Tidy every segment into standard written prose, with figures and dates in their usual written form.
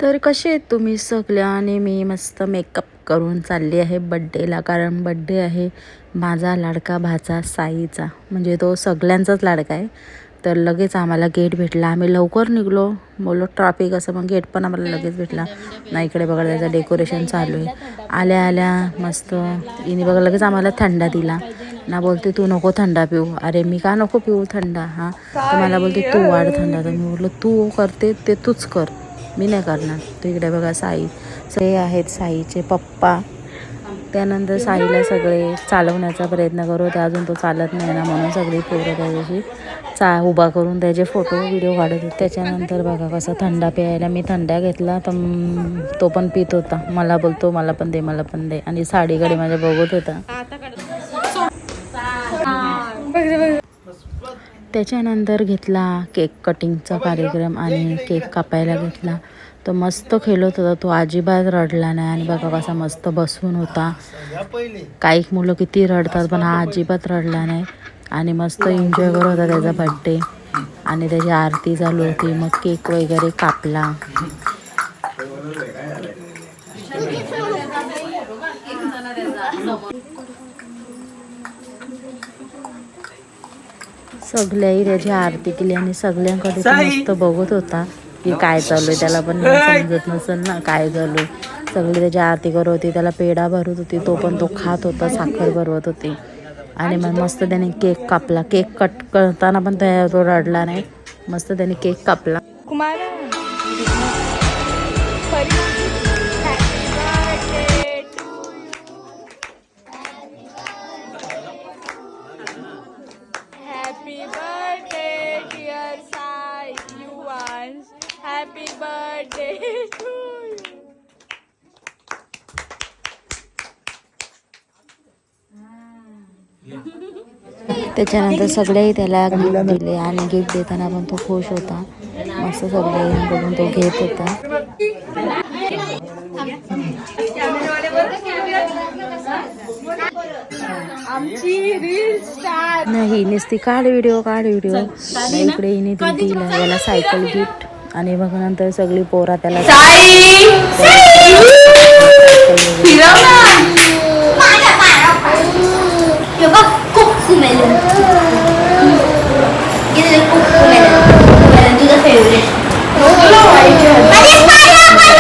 तर कसे आहेत तुम्ही सगळ्या? आणि मी मस्त मेकअप करून चालली आहे बड्डेला, कारण बड्डे आहे माझा लाडका भाचा साईचा, म्हणजे तो सगळ्यांचाच लाडका आहे. तर लगेच आम्हाला गेट भेटला, आम्ही लवकर निघलो, बोललो ट्रॅफिक असं, पण गेट पण आम्हाला लगेच भेटला. ना इकडे बघा त्याचं डेकोरेशन चालू आहे. आल्या आल्या मस्त हिने बघा लगेच आम्हाला थंडा दिला ना, बोलते तू नको थंडा पिऊ. अरे मी का नको पिऊ थंडा? हां, तर मला बोलते तू वाढ थंडा. तर मी बोललो तू करते ते तूच कर, मी नाही करणार. तर इकडे बघा साई, सगळे आहेत साईचे पप्पा. त्यानंतर साईला सगळे चालवण्याचा प्रयत्न करत होते, अजून तो चालत नाही ना, म्हणून सगळी पोरं त्याच्याशी उभा करून त्याचे फोटो व्हिडिओ काढत होते. त्याच्यानंतर बघा कसं थंडा प्यायला मी थंडा घेतला, तर तो पण पित होता. मला बोलतो मला पण दे, मला पण दे, आणि साडीकडे माझ्या बघत होता. त्याच्यानंतर घेतला केक कटिंगचा कार्यक्रम आणि केक कापायला घेतला. तो मस्त खेळत होता, तो अजिबात रडला नाही. आणि बघा कसा मस्त बसून होता. काही मुलं किती रडतात, पण हा अजिबात रडला नाही आणि मस्त एन्जॉय करत होता त्याचा बड्डे. आणि त्याची आरती चालू होती, मग केक वगैरे कापला. सगळ्याही त्याची आरती केली आणि सगळ्यांकडे तो मस्त बघत होता की काय चालू आहे. त्याला पण समजत नसेल ना काय चालू आहे. सगळी त्याची आरती करत होती, त्याला पेढा भरत होती, तो पण तो खात होता, साखर भरवत होती. आणि मग मस्त त्याने केक कापला. केक कट करताना पण तो रडला नाही, मस्त त्याने केक कापला. Happy birthday, dear Sai Yuans. Happy birthday to you. त्याच्यानंतर सगळेही त्याला गिफ्ट दिले आणि गिफ्ट देताना पण तो खुश होता. मस्त सगळ्यांकडून तो घेत होता. नाही नुसती काढ व्हिडिओ इकडे हिने दिला याला सायकल गिफ्ट. आणि मग नंतर सगळी पोरा त्याला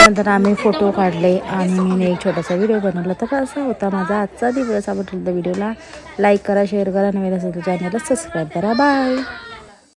नंतर आम्ही फोटो काढले आणि मी एक छोटासा व्हिडिओ बनवला. तर असा होता माझा आजचा दिवस. आवडला व्हिडिओला लाईक करा, शेअर करा, नवीन असेल तर चॅनलला सबस्क्राईब करा. बाय.